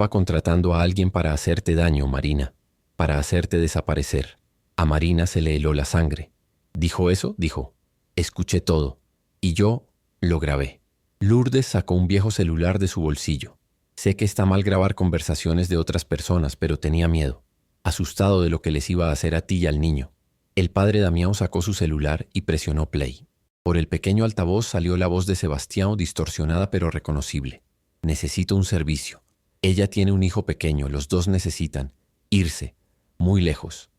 contratando a alguien para hacerte daño, Marina, para hacerte desaparecer». A Marina se le heló la sangre. «¿Dijo eso?», dijo. «Escuché todo. Y yo lo grabé». Lourdes sacó un viejo celular de su bolsillo. «Sé que está mal grabar conversaciones de otras personas, pero tenía miedo, asustado de lo que les iba a hacer a ti y al niño». El padre Damián sacó su celular y presionó play. Por el pequeño altavoz salió la voz de Sebastián, distorsionada pero reconocible. «Necesito un servicio. Ella tiene un hijo pequeño, los dos necesitan irse, muy lejos».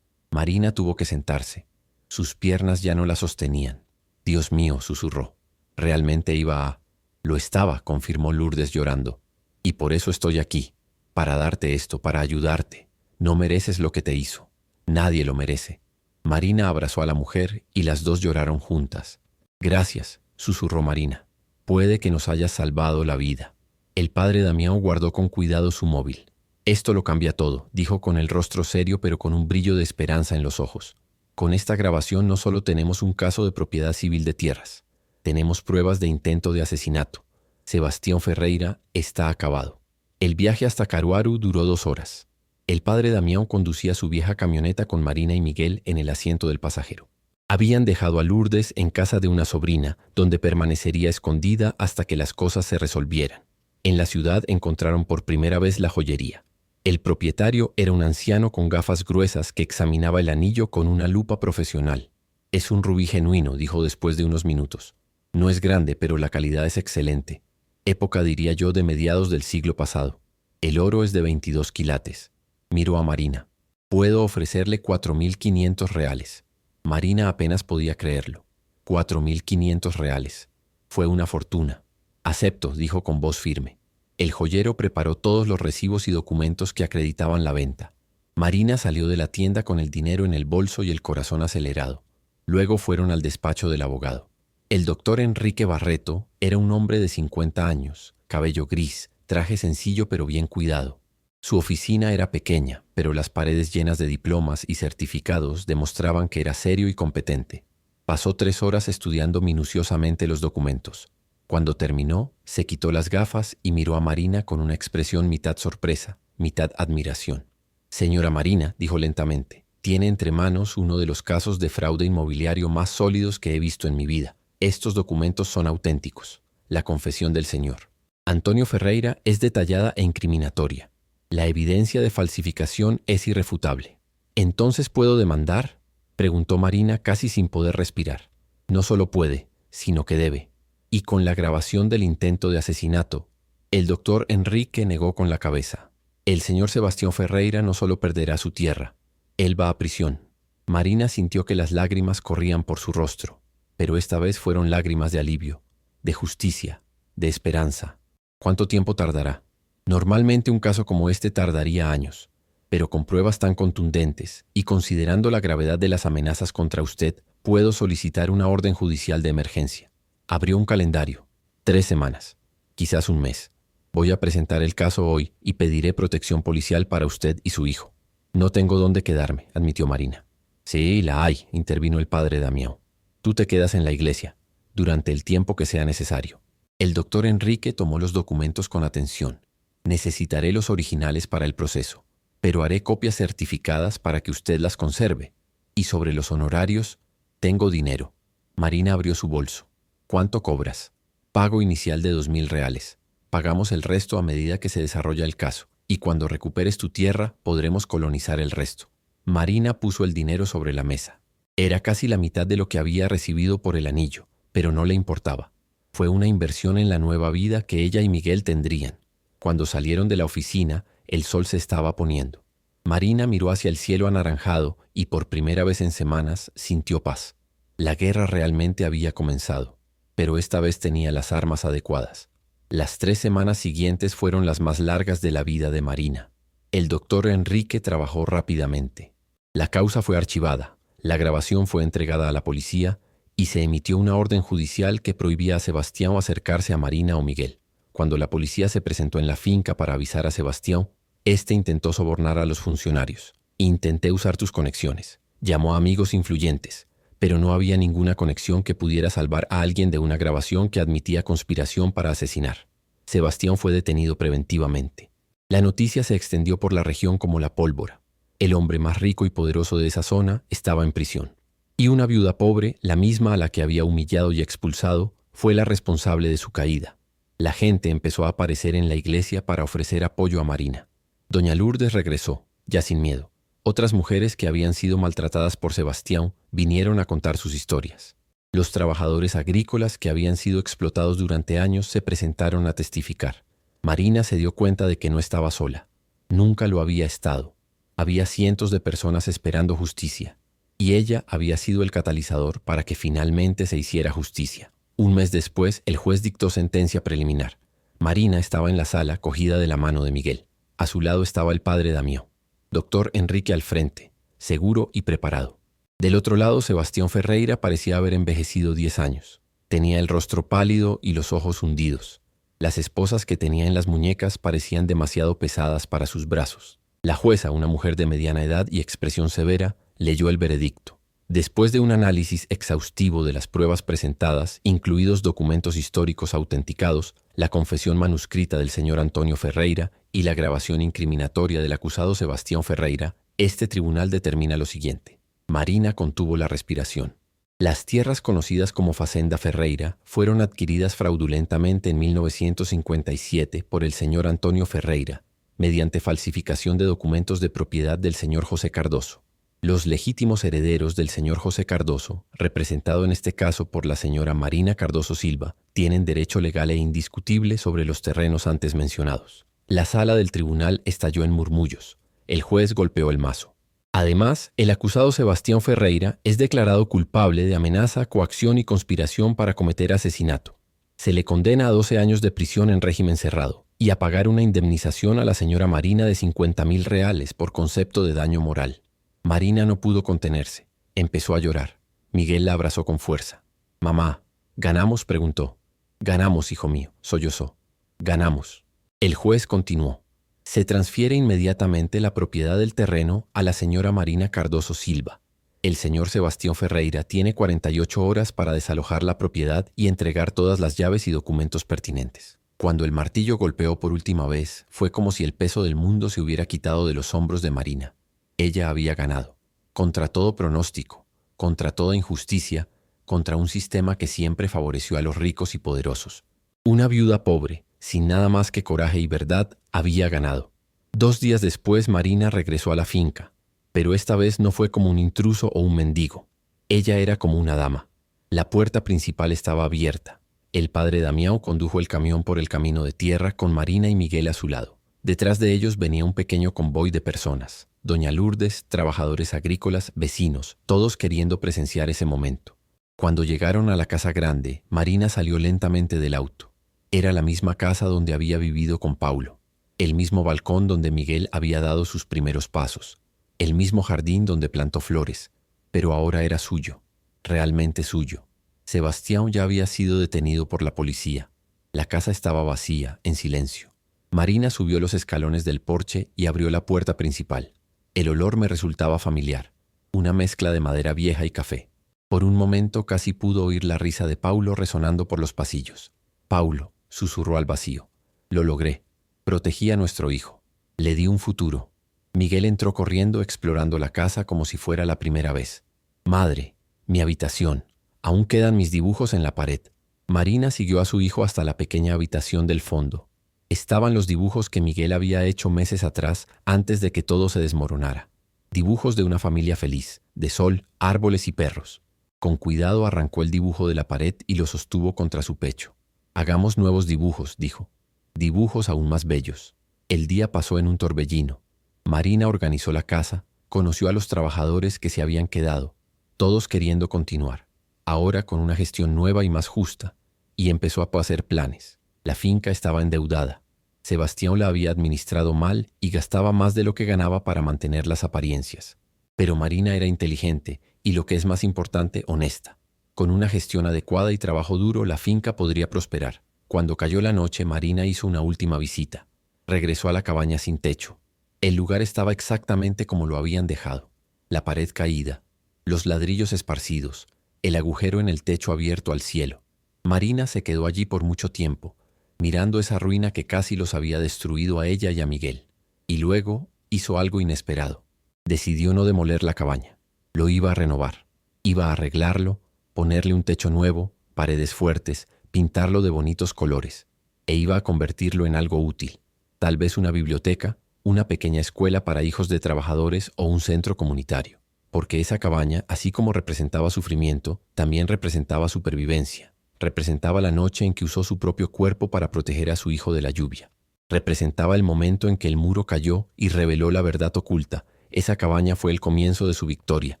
Marina tuvo que sentarse. Sus piernas ya no la sostenían. «Dios mío», susurró. «Realmente iba a...». «Lo estaba», confirmó Lourdes llorando. «Y por eso estoy aquí, para darte esto, para ayudarte. No mereces lo que te hizo. Nadie lo merece». Marina abrazó a la mujer y las dos lloraron juntas. «Gracias», susurró Marina. «Puede que nos hayas salvado la vida». El padre Damián guardó con cuidado su móvil. «Esto lo cambia todo», dijo con el rostro serio pero con un brillo de esperanza en los ojos. «Con esta grabación no solo tenemos un caso de propiedad civil de tierras, tenemos pruebas de intento de asesinato. Sebastián Ferreira está acabado». El viaje hasta Caruaru duró 2 horas. El padre Damián conducía su vieja camioneta con Marina y Miguel en el asiento del pasajero. Habían dejado a Lourdes en casa de una sobrina, donde permanecería escondida hasta que las cosas se resolvieran. En la ciudad encontraron por primera vez la joyería. El propietario era un anciano con gafas gruesas que examinaba el anillo con una lupa profesional. «Es un rubí genuino», dijo después de unos minutos. «No es grande, pero la calidad es excelente. Época, diría yo, de mediados del siglo pasado. El oro es de 22 quilates». Miró a Marina. «Puedo ofrecerle 4.500 reales». Marina apenas podía creerlo. 4.500 reales. Fue una fortuna. «Acepto», dijo con voz firme. El joyero preparó todos los recibos y documentos que acreditaban la venta. Marina salió de la tienda con el dinero en el bolso y el corazón acelerado. Luego fueron al despacho del abogado. El doctor Enrique Barreto era un hombre de 50 años, cabello gris, traje sencillo pero bien cuidado. Su oficina era pequeña, pero las paredes llenas de diplomas y certificados demostraban que era serio y competente. Pasó 3 horas estudiando minuciosamente los documentos. Cuando terminó, se quitó las gafas y miró a Marina con una expresión mitad sorpresa, mitad admiración. «Señora Marina», dijo lentamente, «tiene entre manos uno de los casos de fraude inmobiliario más sólidos que he visto en mi vida. Estos documentos son auténticos. La confesión del señor Antonio Ferreira es detallada e incriminatoria. La evidencia de falsificación es irrefutable». «¿Entonces puedo demandar?», preguntó Marina casi sin poder respirar. «No solo puede, sino que debe». «Y con la grabación del intento de asesinato». El doctor Enrique negó con la cabeza. «El señor Sebastián Ferreira no solo perderá su tierra, él va a prisión». Marina sintió que las lágrimas corrían por su rostro, pero esta vez fueron lágrimas de alivio, de justicia, de esperanza. «¿Cuánto tiempo tardará?». «Normalmente un caso como este tardaría años, pero con pruebas tan contundentes y considerando la gravedad de las amenazas contra usted, puedo solicitar una orden judicial de emergencia». Abrió un calendario. 3 semanas, quizás un mes. «Voy a presentar el caso hoy y pediré protección policial para usted y su hijo». «No tengo dónde quedarme», admitió Marina. «Sí, la hay», intervino el padre Damián. «Tú te quedas en la iglesia, durante el tiempo que sea necesario». El doctor Enrique tomó los documentos con atención. «Necesitaré los originales para el proceso, pero haré copias certificadas para que usted las conserve. Y sobre los honorarios, tengo dinero». Marina abrió su bolso. «¿Cuánto cobras?». «Pago inicial de 2.000 reales. Pagamos el resto a medida que se desarrolla el caso, y cuando recuperes tu tierra podremos colonizar el resto». Marina puso el dinero sobre la mesa. Era casi la mitad de lo que había recibido por el anillo, pero no le importaba. Fue una inversión en la nueva vida que ella y Miguel tendrían. Cuando salieron de la oficina, el sol se estaba poniendo. Marina miró hacia el cielo anaranjado y por primera vez en semanas sintió paz. La guerra realmente había comenzado, pero esta vez tenía las armas adecuadas. Las 3 semanas siguientes fueron las más largas de la vida de Marina. El doctor Enrique trabajó rápidamente. La causa fue archivada, la grabación fue entregada a la policía y se emitió una orden judicial que prohibía a Sebastián acercarse a Marina o Miguel. Cuando la policía se presentó en la finca para avisar a Sebastián, este intentó sobornar a los funcionarios. Intenté usar tus conexiones. Llamó a amigos influyentes, pero no había ninguna conexión que pudiera salvar a alguien de una grabación que admitía conspiración para asesinar. Sebastián fue detenido preventivamente. La noticia se extendió por la región como la pólvora. El hombre más rico y poderoso de esa zona estaba en prisión. Y una viuda pobre, la misma a la que había humillado y expulsado, fue la responsable de su caída. La gente empezó a aparecer en la iglesia para ofrecer apoyo a Marina. Doña Lourdes regresó, ya sin miedo. Otras mujeres que habían sido maltratadas por Sebastián vinieron a contar sus historias. Los trabajadores agrícolas que habían sido explotados durante años se presentaron a testificar. Marina se dio cuenta de que no estaba sola. Nunca lo había estado. Había cientos de personas esperando justicia, y ella había sido el catalizador para que finalmente se hiciera justicia. Un mes después, el juez dictó sentencia preliminar. Marina estaba en la sala, cogida de la mano de Miguel. A su lado estaba el padre Damián. Doctor Enrique al frente, seguro y preparado. Del otro lado, Sebastián Ferreira parecía haber envejecido 10 años. Tenía el rostro pálido y los ojos hundidos. Las esposas que tenía en las muñecas parecían demasiado pesadas para sus brazos. La jueza, una mujer de mediana edad y expresión severa, leyó el veredicto. Después de un análisis exhaustivo de las pruebas presentadas, incluidos documentos históricos autenticados, la confesión manuscrita del señor Antonio Ferreira y la grabación incriminatoria del acusado Sebastián Ferreira, este tribunal determina lo siguiente. Marina contuvo la respiración. Las tierras conocidas como Facenda Ferreira fueron adquiridas fraudulentamente en 1957 por el señor Antonio Ferreira, mediante falsificación de documentos de propiedad del señor José Cardoso. Los legítimos herederos del señor José Cardoso, representado en este caso por la señora Marina Cardoso Silva, tienen derecho legal e indiscutible sobre los terrenos antes mencionados. La sala del tribunal estalló en murmullos. El juez golpeó el mazo. Además, el acusado Sebastián Ferreira es declarado culpable de amenaza, coacción y conspiración para cometer asesinato. Se le condena a 12 años de prisión en régimen cerrado y a pagar una indemnización a la señora Marina de 50.000 reales por concepto de daño moral. Marina no pudo contenerse. Empezó a llorar. Miguel la abrazó con fuerza. «Mamá, ¿ganamos?», preguntó. «Ganamos, hijo mío», sollozó. «Ganamos». El juez continuó. Se transfiere inmediatamente la propiedad del terreno a la señora Marina Cardoso Silva. El señor Sebastián Ferreira tiene 48 horas para desalojar la propiedad y entregar todas las llaves y documentos pertinentes. Cuando el martillo golpeó por última vez, fue como si el peso del mundo se hubiera quitado de los hombros de Marina. Ella había ganado. Contra todo pronóstico, contra toda injusticia, contra un sistema que siempre favoreció a los ricos y poderosos. Una viuda pobre, sin nada más que coraje y verdad, había ganado. 2 días después, Marina regresó a la finca, pero esta vez no fue como un intruso o un mendigo. Ella era como una dama. La puerta principal estaba abierta. El padre Damián condujo el camión por el camino de tierra con Marina y Miguel a su lado. Detrás de ellos venía un pequeño convoy de personas. Doña Lourdes, trabajadores agrícolas, vecinos, todos queriendo presenciar ese momento. Cuando llegaron a la casa grande, Marina salió lentamente del auto. Era la misma casa donde había vivido con Paulo, el mismo balcón donde Miguel había dado sus primeros pasos, el mismo jardín donde plantó flores, pero ahora era suyo, realmente suyo. Sebastián ya había sido detenido por la policía. La casa estaba vacía, en silencio. Marina subió los escalones del porche y abrió la puerta principal. El olor me resultaba familiar, una mezcla de madera vieja y café. Por un momento casi pudo oír la risa de Paulo resonando por los pasillos. «Paulo», susurró al vacío. «Lo logré. Protegí a nuestro hijo. Le di un futuro». Miguel entró corriendo explorando la casa como si fuera la primera vez. «Madre, mi habitación. Aún quedan mis dibujos en la pared». Marina siguió a su hijo hasta la pequeña habitación del fondo. Estaban los dibujos que Miguel había hecho meses atrás antes de que todo se desmoronara. Dibujos de una familia feliz, de sol, árboles y perros. Con cuidado arrancó el dibujo de la pared y lo sostuvo contra su pecho. «Hagamos nuevos dibujos», dijo. «Dibujos aún más bellos». El día pasó en un torbellino. Marina organizó la casa, conoció a los trabajadores que se habían quedado, todos queriendo continuar, ahora con una gestión nueva y más justa, y empezó a hacer planes. La finca estaba endeudada. Sebastián la había administrado mal y gastaba más de lo que ganaba para mantener las apariencias. Pero Marina era inteligente y, lo que es más importante, honesta. Con una gestión adecuada y trabajo duro, la finca podría prosperar. Cuando cayó la noche, Marina hizo una última visita. Regresó a la cabaña sin techo. El lugar estaba exactamente como lo habían dejado. La pared caída, los ladrillos esparcidos, el agujero en el techo abierto al cielo. Marina se quedó allí por mucho tiempo, mirando esa ruina que casi los había destruido a ella y a Miguel. Y luego hizo algo inesperado. Decidió no demoler la cabaña. Lo iba a renovar. Iba a arreglarlo, ponerle un techo nuevo, paredes fuertes, pintarlo de bonitos colores. E iba a convertirlo en algo útil. Tal vez una biblioteca, una pequeña escuela para hijos de trabajadores o un centro comunitario. Porque esa cabaña, así como representaba sufrimiento, también representaba supervivencia. Representaba la noche en que usó su propio cuerpo para proteger a su hijo de la lluvia. Representaba el momento en que el muro cayó y reveló la verdad oculta. Esa cabaña fue el comienzo de su victoria,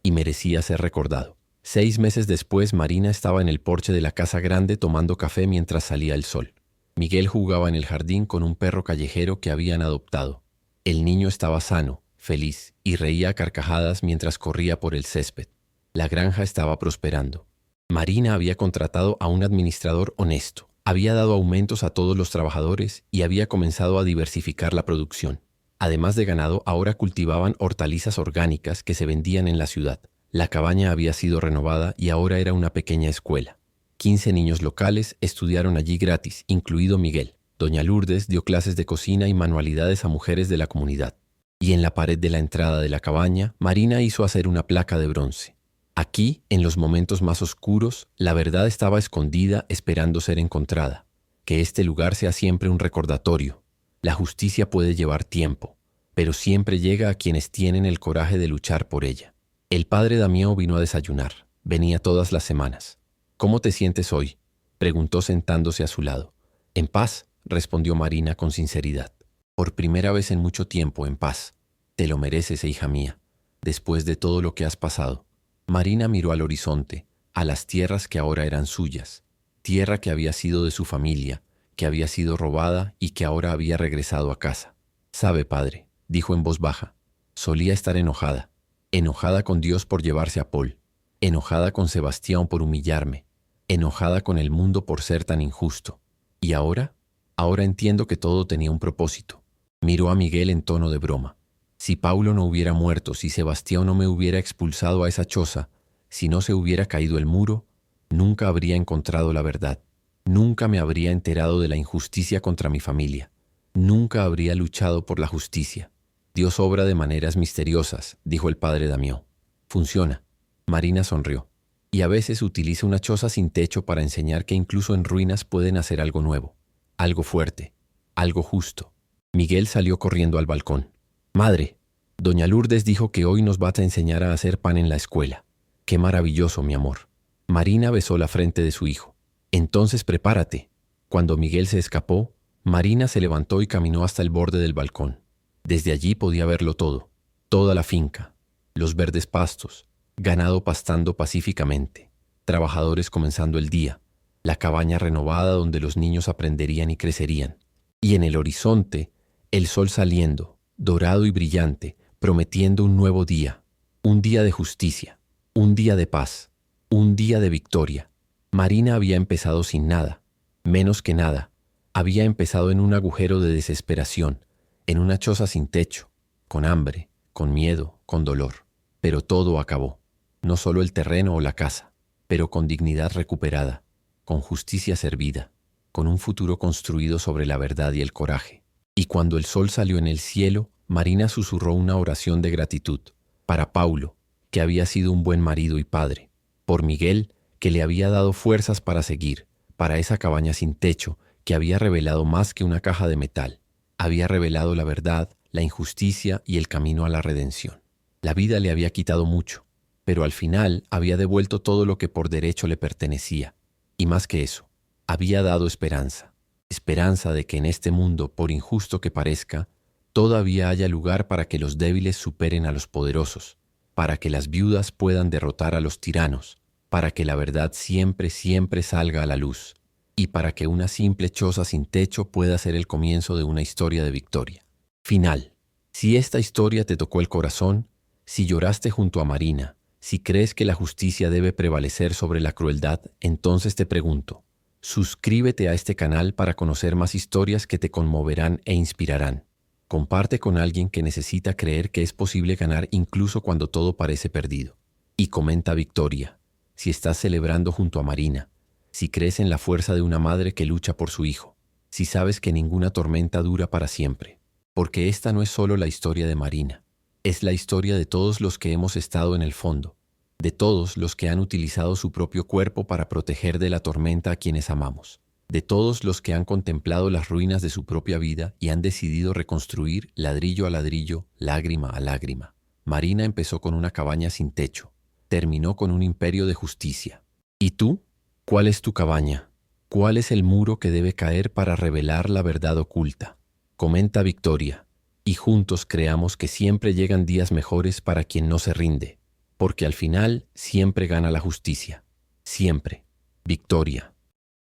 y merecía ser recordado. 6 meses después, Marina estaba en el porche de la casa grande tomando café mientras salía el sol. Miguel jugaba en el jardín con un perro callejero que habían adoptado. El niño estaba sano, feliz, y reía a carcajadas mientras corría por el césped. La granja estaba prosperando. Marina había contratado a un administrador honesto, había dado aumentos a todos los trabajadores y había comenzado a diversificar la producción. Además de ganado, ahora cultivaban hortalizas orgánicas que se vendían en la ciudad. La cabaña había sido renovada y ahora era una pequeña escuela. 15 niños locales estudiaron allí gratis, incluido Miguel. Doña Lourdes dio clases de cocina y manualidades a mujeres de la comunidad. Y en la pared de la entrada de la cabaña, Marina hizo hacer una placa de bronce. Aquí, en los momentos más oscuros, la verdad estaba escondida esperando ser encontrada. Que este lugar sea siempre un recordatorio. La justicia puede llevar tiempo, pero siempre llega a quienes tienen el coraje de luchar por ella. El padre Damián vino a desayunar. Venía todas las semanas. «¿Cómo te sientes hoy?», preguntó sentándose a su lado. «En paz», respondió Marina con sinceridad. «Por primera vez en mucho tiempo, en paz. Te lo mereces, hija mía, después de todo lo que has pasado». Marina miró al horizonte, a las tierras que ahora eran suyas, tierra que había sido de su familia, que había sido robada y que ahora había regresado a casa. «Sabe, padre», dijo en voz baja, «solía estar enojada con Dios por llevarse a Paul, enojada con Sebastián por humillarme, enojada con el mundo por ser tan injusto. ¿Y ahora? Ahora entiendo que todo tenía un propósito». Miró a Miguel en tono de broma. «Si Paulo no hubiera muerto, si Sebastián no me hubiera expulsado a esa choza, si no se hubiera caído el muro, nunca habría encontrado la verdad. Nunca me habría enterado de la injusticia contra mi familia. Nunca habría luchado por la justicia. Dios obra de maneras misteriosas», dijo el padre Damián. «Funciona». Marina sonrió. «Y a veces utiliza una choza sin techo para enseñar que incluso en ruinas pueden hacer algo nuevo, algo fuerte, algo justo». Miguel salió corriendo al balcón. «Madre, doña Lourdes dijo que hoy nos vas a enseñar a hacer pan en la escuela. ¡Qué maravilloso, mi amor!». Marina besó la frente de su hijo. «Entonces prepárate». Cuando Miguel se escapó, Marina se levantó y caminó hasta el borde del balcón. Desde allí podía verlo todo, toda la finca, los verdes pastos, ganado pastando pacíficamente, trabajadores comenzando el día, la cabaña renovada donde los niños aprenderían y crecerían. Y en el horizonte, el sol saliendo, dorado y brillante, prometiendo un nuevo día, un día de justicia, un día de paz, un día de victoria. Marina había empezado sin nada, menos que nada. Había empezado en un agujero de desesperación, en una choza sin techo, con hambre, con miedo, con dolor. Pero todo acabó. No solo el terreno o la casa, pero con dignidad recuperada, con justicia servida, con un futuro construido sobre la verdad y el coraje. Y cuando el sol salió en el cielo, Marina susurró una oración de gratitud. Para Paulo, que había sido un buen marido y padre. Por Miguel, que le había dado fuerzas para seguir. Para esa cabaña sin techo, que había revelado más que una caja de metal. Había revelado la verdad, la injusticia y el camino a la redención. La vida le había quitado mucho, pero al final había devuelto todo lo que por derecho le pertenecía. Y más que eso, había dado esperanza. Esperanza de que en este mundo, por injusto que parezca, todavía haya lugar para que los débiles superen a los poderosos, para que las viudas puedan derrotar a los tiranos, para que la verdad siempre, siempre salga a la luz, y para que una simple choza sin techo pueda ser el comienzo de una historia de victoria. Final. Si esta historia te tocó el corazón, si lloraste junto a Marina, si crees que la justicia debe prevalecer sobre la crueldad, entonces te pregunto, suscríbete a este canal para conocer más historias que te conmoverán e inspirarán. Comparte con alguien que necesita creer que es posible ganar incluso cuando todo parece perdido. Y comenta victoria, si estás celebrando junto a Marina, si crees en la fuerza de una madre que lucha por su hijo, si sabes que ninguna tormenta dura para siempre. Porque esta no es solo la historia de Marina, es la historia de todos los que hemos estado en el fondo, de todos los que han utilizado su propio cuerpo para proteger de la tormenta a quienes amamos, de todos los que han contemplado las ruinas de su propia vida y han decidido reconstruir ladrillo a ladrillo, lágrima a lágrima. Marina empezó con una cabaña sin techo, terminó con un imperio de justicia. ¿Y tú? ¿Cuál es tu cabaña? ¿Cuál es el muro que debe caer para revelar la verdad oculta? Comenta victoria, y juntos creamos que siempre llegan días mejores para quien no se rinde, porque al final siempre gana la justicia. Siempre. Victoria.